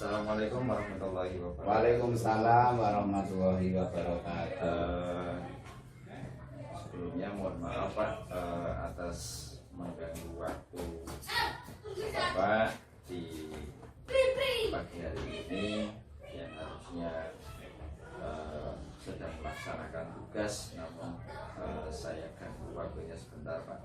Assalamualaikum warahmatullahi wabarakatuh. Waalaikumsalam warahmatullahi wabarakatuh. Sebelumnya mohon maaf Pak atas mengganggu waktu Bapak di pagi hari ini yang harusnya sedang melaksanakan tugas, namun saya ganggu waktunya sebentar Pak.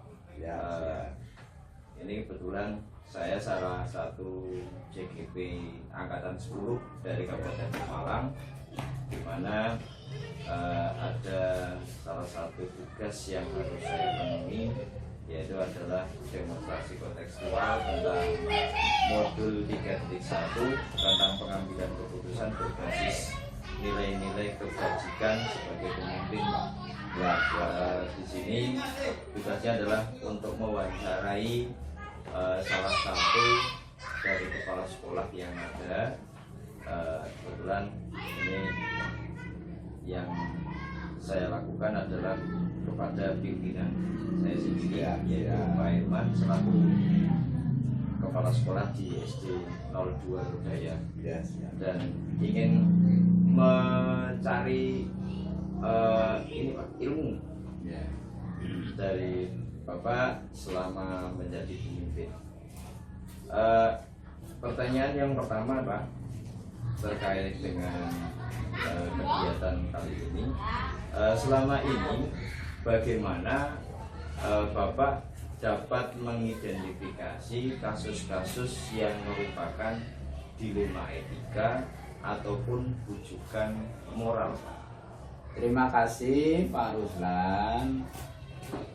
Ini kebetulan saya salah satu JGP Angkatan 10 dari Kabupaten Malang, di mana ada salah satu tugas yang harus saya penuhi, yaitu adalah demonstrasi kontekstual tentang modul 3.1 tentang pengambilan keputusan berbasis nilai-nilai kebajikan sebagai pemimpin. Di sini tugasnya adalah untuk mewawancarai salah satu dari kepala sekolah yang ada. Kebetulan ini yang saya lakukan adalah kepada pimpinan saya sendiri, yaitu Pak Irman selaku kepala sekolah di SD 02 Lodaya, dan ingin mencari ini Pak, ilmu dari Bapak selama menjadi pemimpin. Pertanyaan yang pertama Pak, terkait dengan kegiatan kali ini. Selama ini bagaimana Bapak dapat mengidentifikasi kasus-kasus yang merupakan dilema etika ataupun bujukan moral? Terima kasih Pak Ruslan.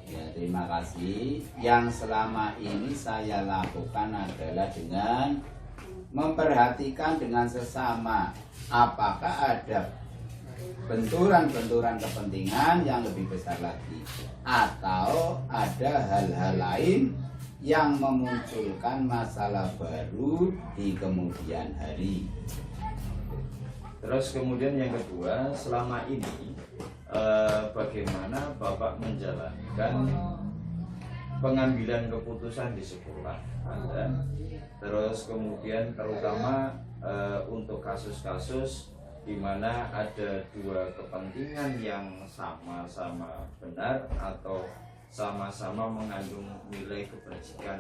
Ya, terima kasih. Yang selama ini saya lakukan adalah dengan memperhatikan dengan sesama, apakah ada benturan-benturan kepentingan yang lebih besar lagi, atau ada hal-hal lain yang memunculkan masalah baru di kemudian hari. Terus kemudian yang kedua, selama ini bagaimana Bapak menjalankan pengambilan keputusan di sekolah Anda? Terus kemudian terutama untuk kasus-kasus di mana ada dua kepentingan yang sama-sama benar atau sama-sama mengandung nilai kebajikan.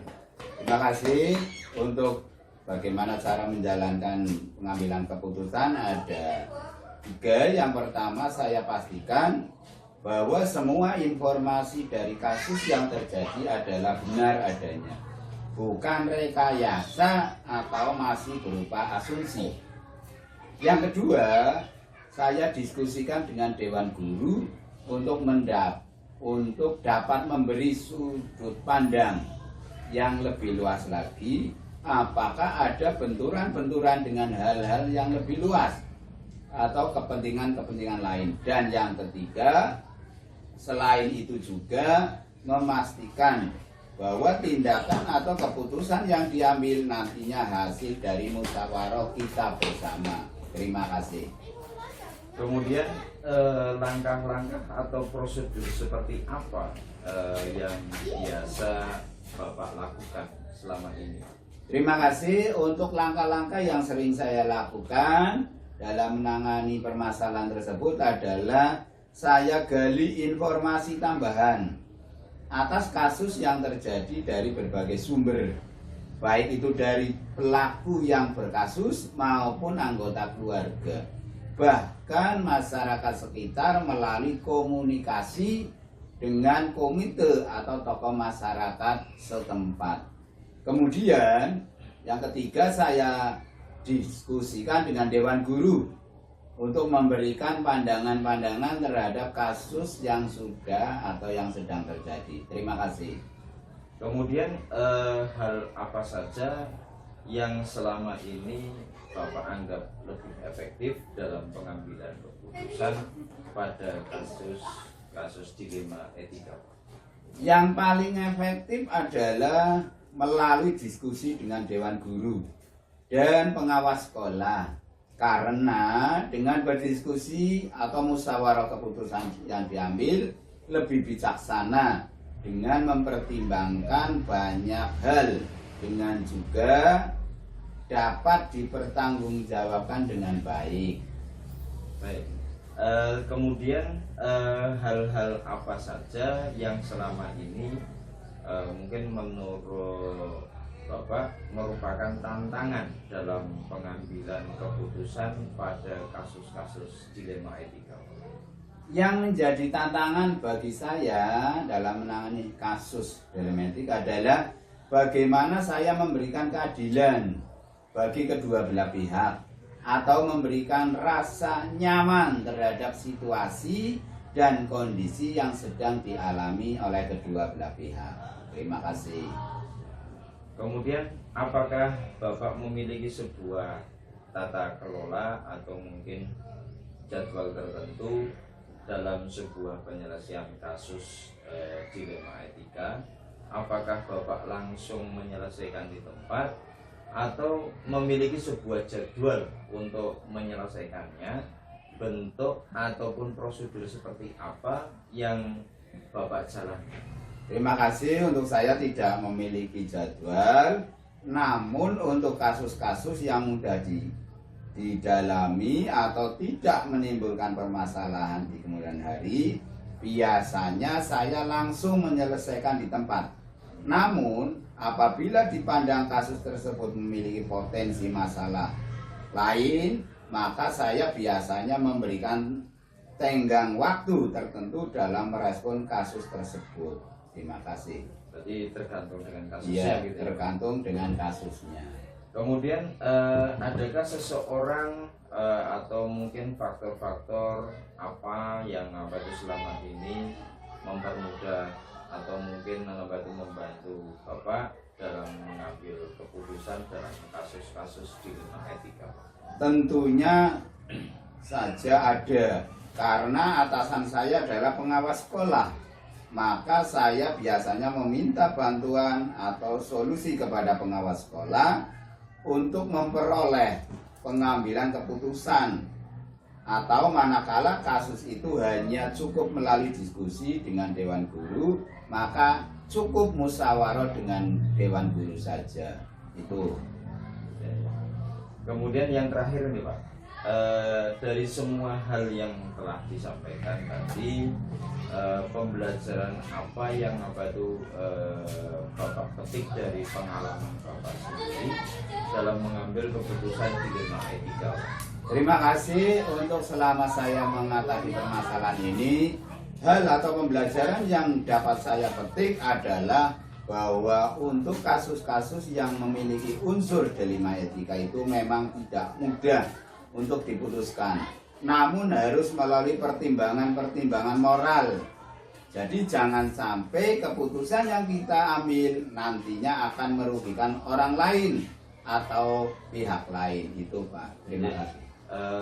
Terima kasih. Untuk bagaimana cara menjalankan pengambilan keputusan ada 3. Yang pertama, saya pastikan bahwa semua informasi dari kasus yang terjadi adalah benar adanya, bukan rekayasa atau masih berupa asumsi. Yang kedua, saya diskusikan dengan Dewan Guru untuk dapat memberi sudut pandang yang lebih luas lagi, apakah ada benturan-benturan dengan hal-hal yang lebih luas atau kepentingan-kepentingan lain. Dan yang ketiga, selain itu juga memastikan bahwa tindakan atau keputusan yang diambil nantinya hasil dari musyawarah kita bersama. Terima kasih. Kemudian langkah-langkah atau prosedur seperti apa yang biasa Bapak lakukan selama ini? Terima kasih. Untuk langkah-langkah yang sering saya lakukan dalam menangani permasalahan tersebut adalah saya gali informasi tambahan atas kasus yang terjadi dari berbagai sumber, baik itu dari pelaku yang berkasus maupun anggota keluarga, bahkan masyarakat sekitar melalui komunikasi dengan komite atau tokoh masyarakat setempat. Kemudian yang ketiga, saya diskusikan dengan Dewan Guru untuk memberikan pandangan-pandangan terhadap kasus yang sudah atau yang sedang terjadi. Terima kasih. Kemudian hal apa saja yang selama ini Bapak anggap lebih efektif dalam pengambilan keputusan pada kasus dilema etika? Yang paling efektif adalah melalui diskusi dengan Dewan Guru dan pengawas sekolah, karena dengan berdiskusi atau musyawarah keputusan yang diambil lebih bijaksana dengan mempertimbangkan banyak hal, dengan juga dapat dipertanggungjawabkan dengan baik. Baik. Kemudian hal-hal apa saja yang selama ini mungkin menurut Bapak merupakan tantangan dalam pengambilan keputusan pada kasus-kasus dilema etika? Yang menjadi tantangan bagi saya dalam menangani kasus dilema etika adalah bagaimana saya memberikan keadilan bagi kedua belah pihak atau memberikan rasa nyaman terhadap situasi dan kondisi yang sedang dialami oleh kedua belah pihak. Terima kasih. Kemudian apakah Bapak memiliki sebuah tata kelola atau mungkin jadwal tertentu dalam sebuah penyelesaian kasus dilema etika? Apakah Bapak langsung menyelesaikan di tempat atau memiliki sebuah jadwal untuk menyelesaikannya? Bentuk ataupun prosedur seperti apa yang Bapak jalankan? Terima kasih. Untuk saya tidak memiliki jadwal, namun untuk kasus-kasus yang mudah didalami atau tidak menimbulkan permasalahan di kemudian hari, biasanya saya langsung menyelesaikan di tempat. Namun apabila dipandang kasus tersebut memiliki potensi masalah lain, maka saya biasanya memberikan tenggang waktu tertentu dalam merespon kasus tersebut. Terima kasih. Jadi tergantung dengan kasusnya, Iya, gitu. tergantung dengan kasusnya. Kemudian adakah seseorang atau mungkin faktor-faktor apa yang selama ini mempermudah atau mungkin membantu Bapak dalam mengambil keputusan dalam kasus-kasus dilema etika? Tentunya saja ada, karena atasan saya adalah pengawas sekolah. Maka saya biasanya meminta bantuan atau solusi kepada pengawas sekolah untuk memperoleh pengambilan keputusan, atau manakala kasus itu hanya cukup melalui diskusi dengan dewan guru, maka cukup musyawarah dengan dewan guru saja. Itu. Kemudian yang terakhir nih Pak, dari semua hal yang telah disampaikan tadi, pembelajaran apa yang Bapak petik dari pengalaman Bapak sendiri dalam mengambil keputusan dilema etika? Terima kasih. Untuk selama saya mengatasi permasalahan ini, hal atau pembelajaran yang dapat saya petik adalah bahwa untuk kasus-kasus yang memiliki unsur dilema etika itu memang tidak mudah untuk diputuskan, namun harus melalui pertimbangan-pertimbangan moral. Jadi jangan sampai keputusan yang kita ambil nantinya akan merugikan orang lain atau pihak lain. Itu Pak. Terima kasih.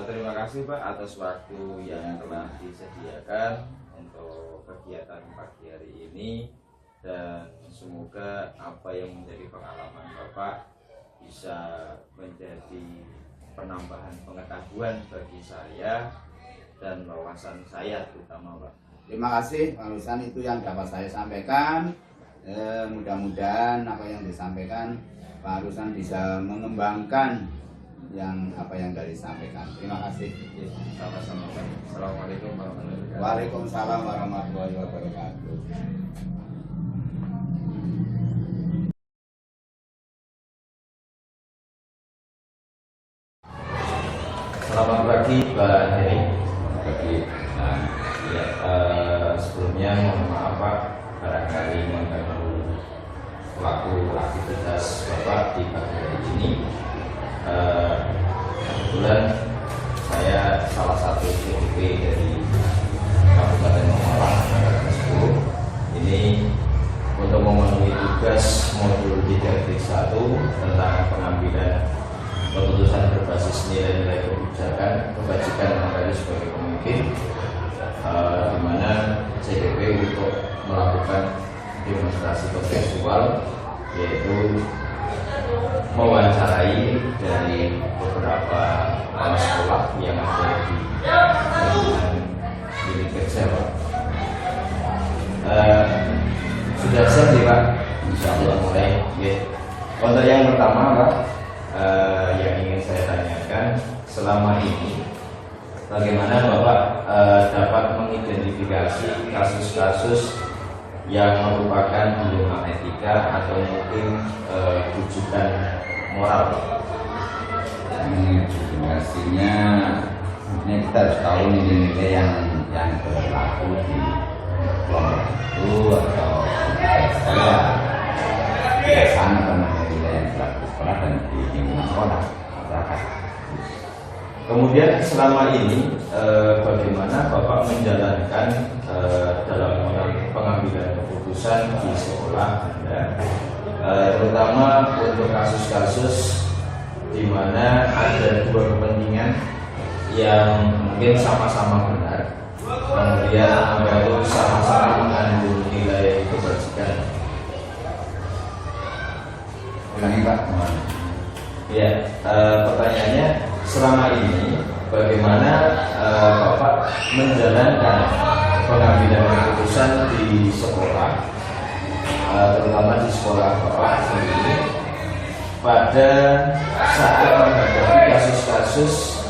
Terima kasih Pak atas waktu yang telah disediakan untuk kegiatan pagi hari ini, dan semoga apa yang menjadi pengalaman Bapak bisa menjadi penambahan pengetahuan bagi saya dan wawasan saya terutama Pak. Terima kasih Pak Lusan, itu yang dapat saya sampaikan. Mudah-mudahan apa yang disampaikan Pak Lusan bisa mengembangkan apa yang dari disampaikan. Terima kasih. Sama-sama Pak. Assalamualaikum warahmatullahi wabarakatuh. Waalaikumsalam warahmatullahi wabarakatuh. Selamat pagi Pak Heri. Pagi. Nah, ya, sebelumnya mohon maaf Pak, barangkali mengganggu waktu aktivitas Bapak di pagi hari ini. Kebetulan saya salah satu CDP dari Kabupaten Pemalang Angkatan 10. Ini untuk memenuhi tugas modul 3.1 tentang pengambilan keputusan berbasis nilai-nilai kebajikan yang sebagai pemimpin, di mana CDP untuk melakukan demonstrasi kontekstual, yaitu mewawancarai dari beberapa kepala sekolah yang ada di lingkungan milik kerja Pak. Sudah siap nih Pak, insya Allah mulai. Untuk yang pertama Pak, mengidentifikasi kasus-kasus yang merupakan dilema etika atau mungkin rujukan moral. Identifikasinya, ini kita harus tahu nilai-nilai yang berlaku di kelompok itu atau di sekolah, biasanya atau nilai yang berlaku di sekolah dan di lingkungan sekolah masyarakat. Kemudian selama ini bagaimana Bapak menjalankan dalam pengambilan keputusan di sekolah Anda, terutama untuk kasus-kasus di mana ada dua kepentingan yang mungkin sama-sama benar, kemudian Anda itu sama-sama mengandung nilai kebajikan. Ulangi Pak. Ya, pertanyaannya selama ini bagaimana Bapak menjalankan pengambilan keputusan di sekolah, terutama di sekolah Bapak sendiri, pada saat menghadapi kasus-kasus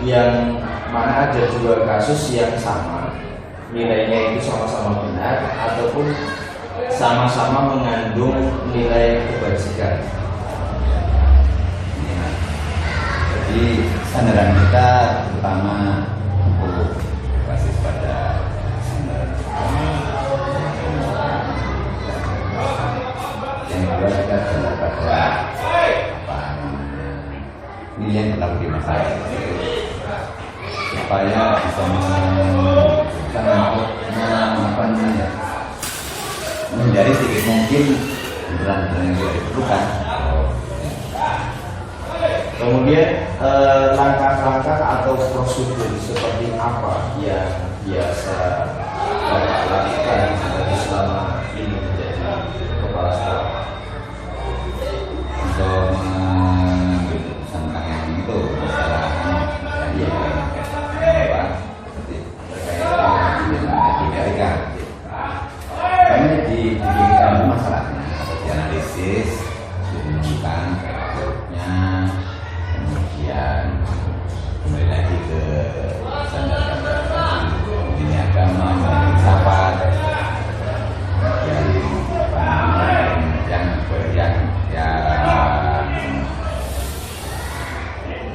yang mana ada dua kasus yang sama, nilainya itu sama-sama benar ataupun sama-sama mengandung nilai kebajikan. Jadi sandaran kita terutama untuk basis pada sandaran yang kedua kita adalah pada nilai yang berlaku di masyarakat supaya bisa menjadi sedikit mungkin beneran yang diperlukan. Kemudian langkah-langkah atau prosedur seperti apa yang biasa Bapak lakukan selama ini menjadi kepala sekolah? Untuk mengambil keputusan tentang yang itu masalah seperti terkait dengan kami diberikan masalahnya atau dianalisis, diumumkan bentuknya, kemudian kembali lagi ke standar-standar ini agama, filsafat,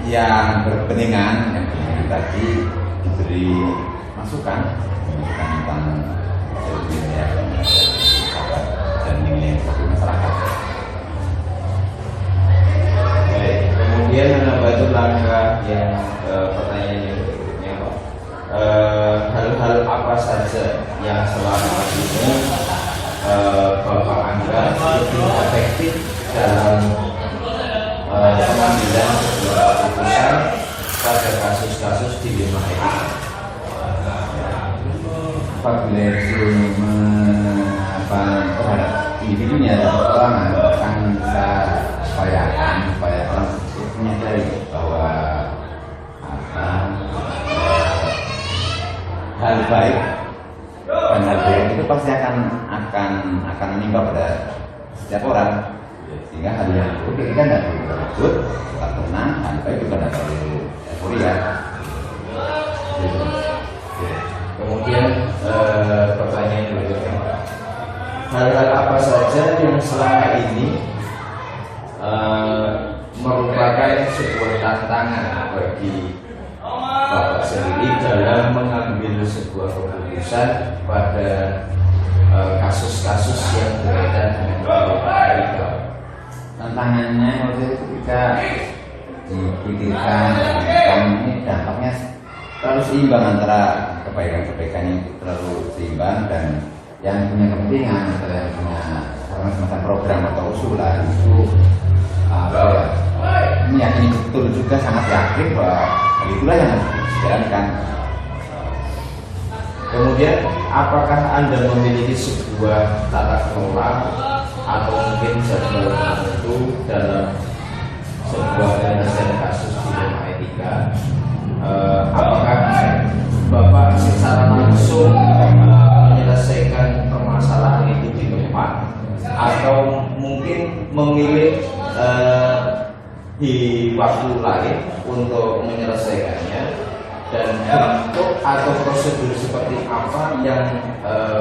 yang berkepentingan tadi diberi masukan tentang nilai dan nilai masyarakat. Baik, kemudian menambah itu langkah yang pertanyaan yang berikutnya Pak. Hal-hal apa saja yang selama ini Bapak anggap lebih efektif dalam pengambilan sebuah keputusan pada kasus-kasus dilema etika? Apabila itu terhadap individunya dan perorangan akan bisa upayakan supaya orang tersebut menyadari bahwa hal baik dan hal baik itu pasti akan menimpa pada setiap orang, sehingga hal yang buruk kita tidak perlu berebut, tetap tenang, hal baik juga tidak perlu euforia. Kemudian pertanyaan berikutnya, hal-hal apa saja yang selama ini merupakan sebuah tantangan bagi Bapak sendiri dalam mengambil sebuah keputusan pada kasus-kasus yang berkaitan dengan etika? Tantangannya waktu itu ketika dipikirkan ini dampaknya terlalu seimbang antara kebaikan-kebaikan yang terlalu seimbang dan yang punya kepentingan yang punya semacam program atau usulan itu meyakini betul juga, sangat yakin bahwa hal itulah yang harus dijalankan. Kemudian apakah Anda memiliki sebuah tata kelola atau mungkin jadwal tertentu dalam sebuah penyelesaian kasus dilema etika? Apakah Bapak secara langsung menyelesaikan permasalahan itu di tempat atau mungkin memilih di waktu lain untuk menyelesaikannya, dan bentuk atau prosedur seperti apa yang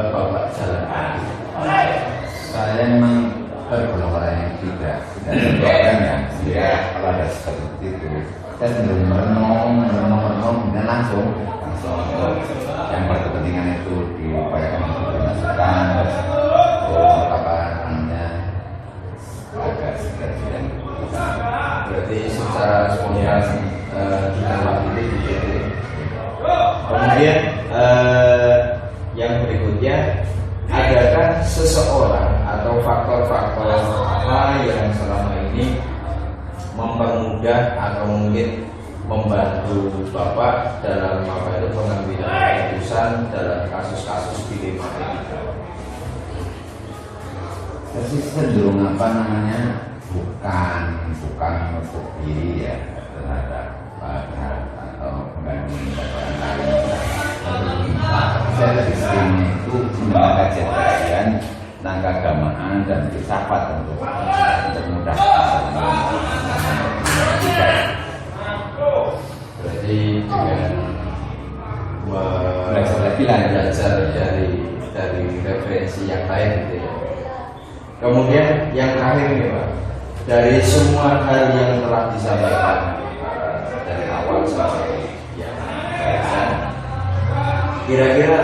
Bapak jalankan? Saya memang tergolong orang yang tidak tergolong ya kalau ada seperti itu saya cenderung merenung dan langsung yang berkepentingan itu diupayakan untuk dimasukkan apa namanya agak segera berarti secara spontan ditambah itu begitu. Kemudian yang berikutnya, adakah seseorang atau faktor-faktor apa yang selama ini mempermudah atau mungkin membantu Bapak dalam apa itu pengambilan keputusan dalam kasus-kasus dilema itu? Jadi cenderung apa namanya bukan untuk diri ya terhadap atau mengganggu orang lain. Saya lebih sering itu mendengar kajian tentang keagamaan dan filsafat untuk mudah. Berarti dengan belajar dari referensi yang lain gitu ya. Kemudian yang terakhir nih Pak, dari semua hal yang telah disampaikan dari awal sampai yang akhir, kira-kira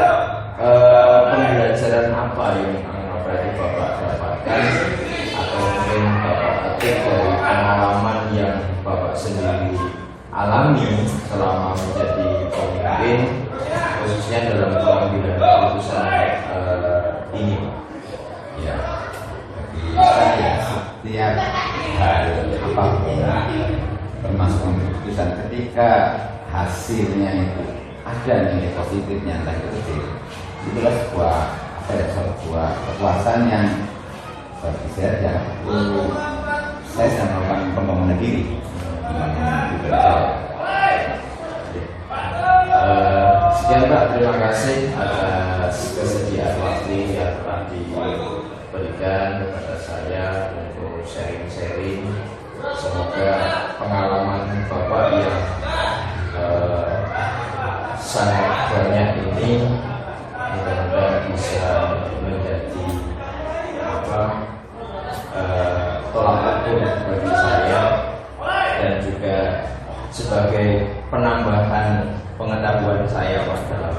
pembelajaran apa yang berarti Bapak dapatkan atau mungkin Bapak petik dari pengalaman yang Bapak sendiri alami selama menjadi pemimpin, khususnya dalam pengambilan keputusan ini Pak? Ya, saya setiap hal apapun termasuk keputusan ketika hasilnya itu ada nilai positifnya entah itu kecil, itulah sebuah kepuasan yang bagi saya saya sedang melakukan pembangunan diri. Sekian Pak, terima kasih atas kesediaan waktu yang telah diberikan kepada saya untuk sharing-sharing. Semoga pengalaman Bapak yang sangat banyak ini mudah-mudahan bisa menjadi tolak ukur bagi saya dan juga sebagai penambahan pengetahuan saya Pak dalam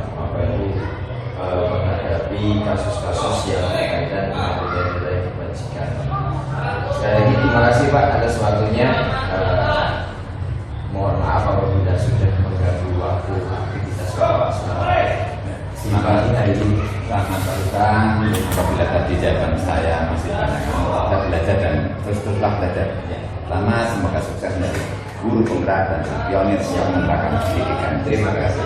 menghadapi kasus-kasus yang berkaitan dengan nilai-nilai kebajikan. Sekali lagi terima kasih Pak atas waktunya. Mohon maaf apabila sudah mengganggu waktu aktivitas Bapak selama Terima kasih hari ini sangat berkah. Apabila tadi jawaban saya masih banyak kita belajar dan teruslah belajar. Selamat, semoga sukses menjadi guru penggerak dan pionir yang menerapkan pendidikan. terima kasih.